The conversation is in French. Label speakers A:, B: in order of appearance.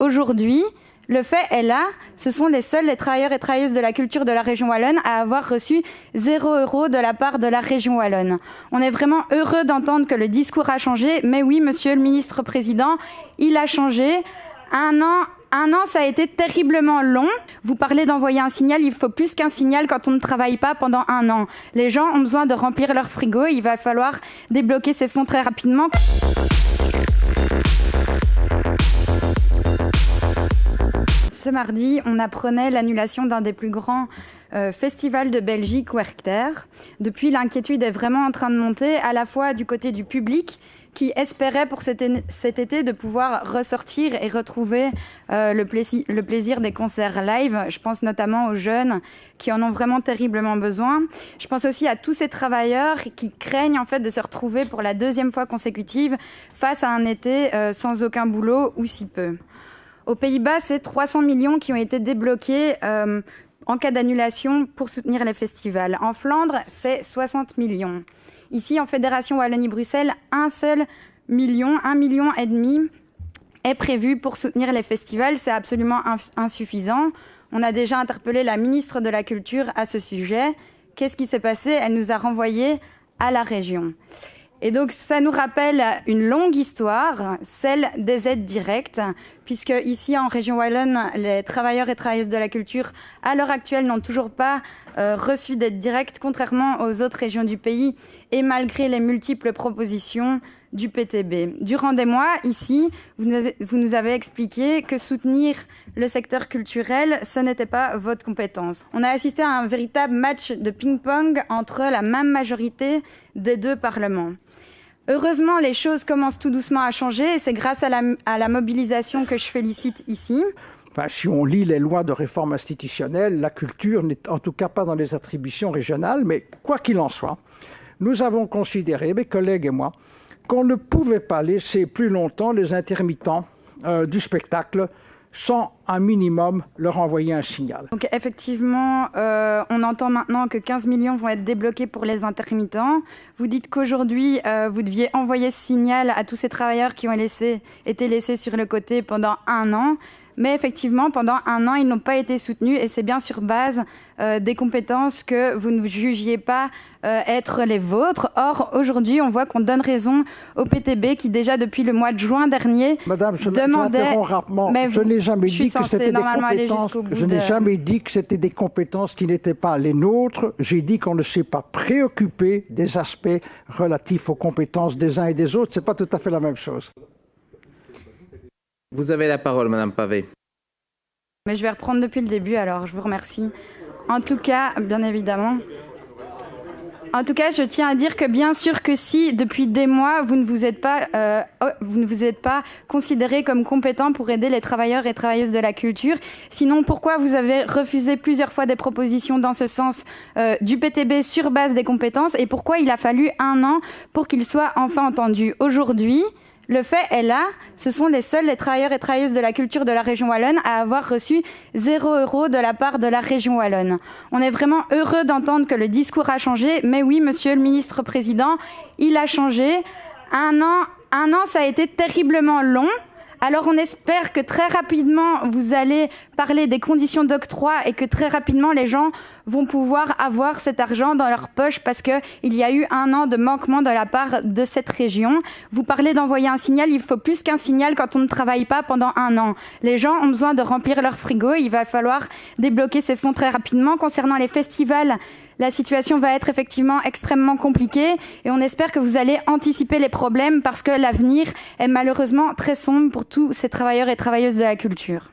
A: Aujourd'hui, le fait est là, ce sont les travailleurs et travailleuses de la culture de la région wallonne à avoir reçu 0 € de la part de la région wallonne. On est vraiment heureux d'entendre que le discours a changé, mais oui, monsieur le ministre président, il a changé. Un an, ça a été terriblement long. Vous parlez d'envoyer un signal, il faut plus qu'un signal quand on ne travaille pas pendant un an. Les gens ont besoin de remplir leur frigo, il va falloir débloquer ces fonds très rapidement. Ce mardi, on apprenait l'annulation d'un des plus grands festivals de Belgique, Werchter. Depuis, l'inquiétude est vraiment en train de monter, à la fois du côté du public, qui espérait pour cet été de pouvoir ressortir et retrouver le plaisir des concerts live. Je pense notamment aux jeunes qui en ont vraiment terriblement besoin. Je pense aussi à tous ces travailleurs qui craignent en fait de se retrouver pour la 2e fois consécutive face à un été sans aucun boulot ou si peu. Aux Pays-Bas, c'est 300 millions qui ont été débloqués en cas d'annulation pour soutenir les festivals. En Flandre, c'est 60 millions. Ici, en Fédération Wallonie-Bruxelles, 1 million et demi est prévu pour soutenir les festivals. C'est absolument insuffisant. On a déjà interpellé la ministre de la Culture à ce sujet. Qu'est-ce qui s'est passé? Elle nous a renvoyés à la région. Et donc, ça nous rappelle une longue histoire, celle des aides directes, puisque ici, en région wallonne, les travailleurs et travailleuses de la culture, à l'heure actuelle, n'ont toujours pas reçu d'aide directe, contrairement aux autres régions du pays, et malgré les multiples propositions du PTB. Durant des mois, ici, vous nous avez expliqué que soutenir le secteur culturel, ce n'était pas votre compétence. On a assisté à un véritable match de ping-pong entre la même majorité des deux parlements. Heureusement, les choses commencent tout doucement à changer et c'est grâce à la mobilisation que je félicite ici.
B: Si on lit les lois de réforme institutionnelle, la culture n'est en tout cas pas dans les attributions régionales, mais quoi qu'il en soit, nous avons considéré, mes collègues et moi, qu'on ne pouvait pas laisser plus longtemps les intermittents du spectacle sans un minimum leur envoyer un signal.
A: Donc effectivement, on entend maintenant que 15 millions vont être débloqués pour les intermittents. Vous dites qu'aujourd'hui, vous deviez envoyer ce signal à tous ces travailleurs qui ont été laissés sur le côté pendant un an. Mais effectivement, pendant un an, ils n'ont pas été soutenus et c'est bien sur base des compétences que vous ne jugiez pas être les vôtres. Or, aujourd'hui, on voit qu'on donne raison au PTB qui, déjà depuis le mois de juin dernier,
B: Madame,
A: demandait...
B: j'interromps rapidement. Je n'ai jamais dit que c'était des compétences. Je n'ai jamais dit que c'était des compétences qui n'étaient pas les nôtres. J'ai dit qu'on ne s'est pas préoccupé des aspects relatifs aux compétences des uns et des autres. C'est pas tout à fait la même chose.
C: Vous avez la parole, Madame Pavé.
A: Mais je vais reprendre depuis le début, alors je vous remercie. En tout cas, bien évidemment. En tout cas, je tiens à dire que bien sûr que si, depuis des mois, vous ne vous êtes pas considéré comme compétent pour aider les travailleurs et travailleuses de la culture. Sinon, pourquoi vous avez refusé plusieurs fois des propositions dans ce sens du PTB sur base des compétences et pourquoi il a fallu un an pour qu'il soit enfin entendu? Aujourd'hui, le fait est là, ce sont les travailleurs et travailleuses de la culture de la région wallonne à avoir reçu 0 € de la part de la région wallonne. On est vraiment heureux d'entendre que le discours a changé, mais oui, monsieur le ministre président, il a changé. Un an, ça a été terriblement long. Alors on espère que très rapidement, vous allez parler des conditions d'octroi et que très rapidement, les gens vont pouvoir avoir cet argent dans leur poche parce qu'il y a eu un an de manquement de la part de cette région. Vous parlez d'envoyer un signal, il faut plus qu'un signal quand on ne travaille pas pendant un an. Les gens ont besoin de remplir leur frigo, il va falloir débloquer ces fonds très rapidement. Concernant les festivals, la situation va être effectivement extrêmement compliquée et on espère que vous allez anticiper les problèmes parce que l'avenir est malheureusement très sombre pour tous ces travailleurs et travailleuses de la culture.